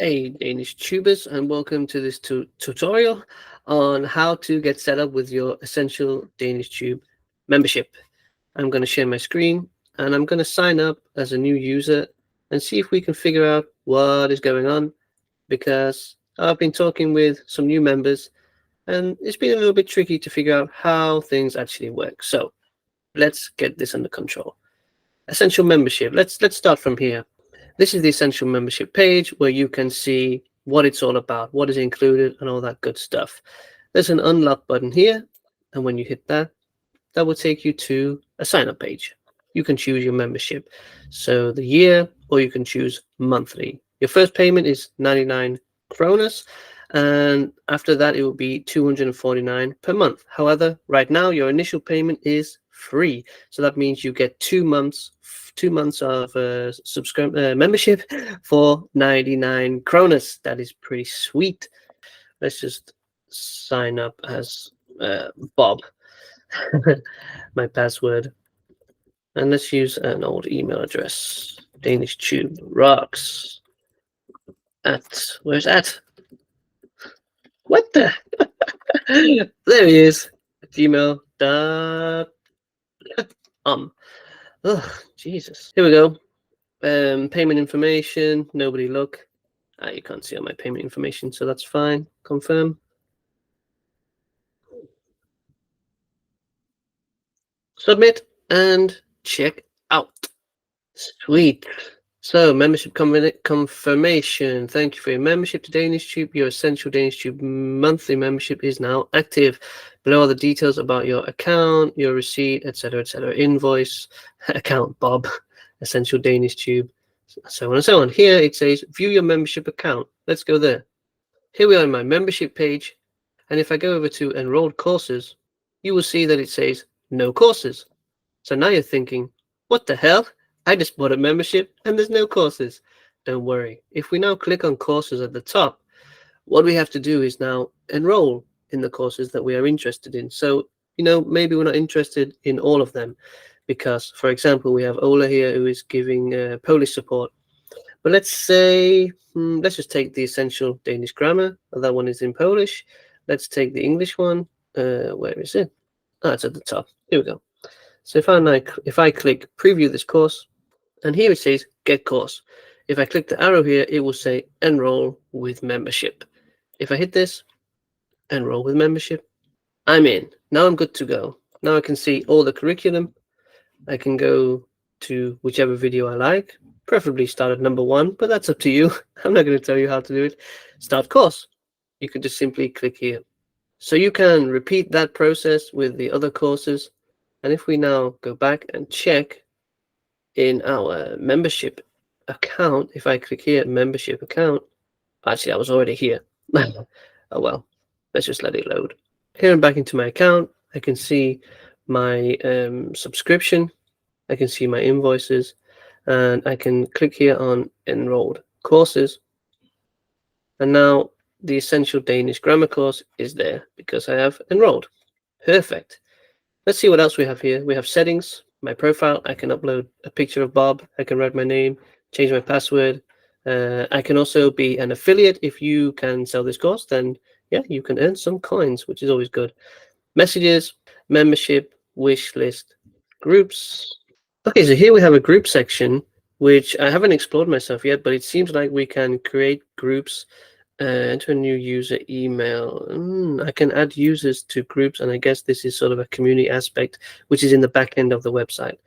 Hey Danish tubers, and welcome to this tutorial on how to get set up with your Essential DanishTube membership. I'm going to share my screen and I'm going to sign up as a new user and see if we can figure out what is going on, because I've been talking with some new members and it's been a little bit tricky to figure out how things actually work. So let's get this under control. Essential membership. Let's start from here. This is the Essential membership page where you can see what it's all about, what is included, and all that good stuff. There's an unlock button here, and when you hit that, that will take you to a sign-up page. You can choose your membership, so the year, or you can choose monthly. Your first payment is 99 kronas, and after that it will be 249 per month. However, right now your initial payment is free, so that means you get 2 months of membership for 99 kronas. That is pretty sweet. Let's just sign up as Bob, my password, and let's use an old email address. DanishTube rocks at where's that? What the? There he is. Gmail.com. Oh, Jesus. Here we go. Payment information. Nobody look. You can't see all my payment information, so that's fine. Confirm. Submit and check out. Sweet. So, membership confirmation. Thank you for your membership to DanishTube. Your Essential DanishTube monthly membership is now active. Below are the details about your account, your receipt, etc., etc. Invoice, account Bob, Essential DanishTube, so on and so on. Here it says view your membership account. Let's go there. Here we are in my membership page, and if I go over to enrolled courses, you will see that it says no courses. So now you're thinking, what the hell? I just bought a membership and there's no courses. Don't worry. If we now click on courses at the top, what we have to do is now enroll in the courses that we are interested in. So, maybe we're not interested in all of them because, for example, we have Ola here who is giving Polish support. But let's say, let's just take the Essential Danish Grammar. That one is in Polish. Let's take the English one. Where is it? It's at the top. Here we go. So if I click preview this course, and here it says get course. If I click the arrow here, it will say enroll with membership. If I hit this, enroll with membership, I'm in. Now I'm good to go. Now I can see all the curriculum. I can go to whichever video I like, preferably start at number 1, but that's up to you. I'm not going to tell you how to do it. Start course. You can just simply click here. So you can repeat that process with the other courses. And if we now go back and check in our membership account, if I click here, membership account, actually I was already here. Oh well, let's just let it load. Here I'm back into my account. I can see my subscription. I can see my invoices, and I can click here on enrolled courses. And now the Essential Danish Grammar course is there because I have enrolled. Perfect. Let's see what else we have here. We have settings, my profile. I can upload a picture of Bob. I can write my name, change my password. I can also be an affiliate. If you can sell this course, then yeah, you can earn some coins, which is always good. Messages, membership, wish list, groups. Okay, so here we have a group section, which I haven't explored myself yet, but it seems like we can create groups. Enter a new user email. I can add users to groups, and I guess this is sort of a community aspect, which is in the back end of the website.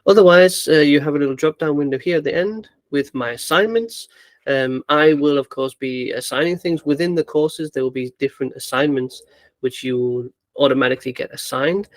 Otherwise, you have a little drop-down window here at the end with my assignments. I will, of course, be assigning things within the courses. There will be different assignments which you will automatically get assigned.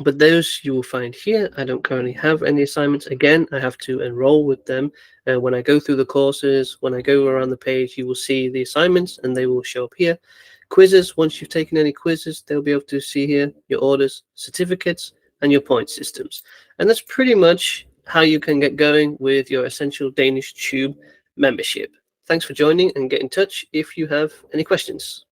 But those you will find here. I don't currently have any assignments. Again, I have to enroll with them. When I go through the courses, when I go around the page, you will see the assignments and they will show up here. Quizzes, once you've taken any quizzes, they'll be able to see here your orders, certificates, and your point systems. And that's pretty much how you can get going with your Essential DanishTube membership. Thanks for joining, and get in touch if you have any questions.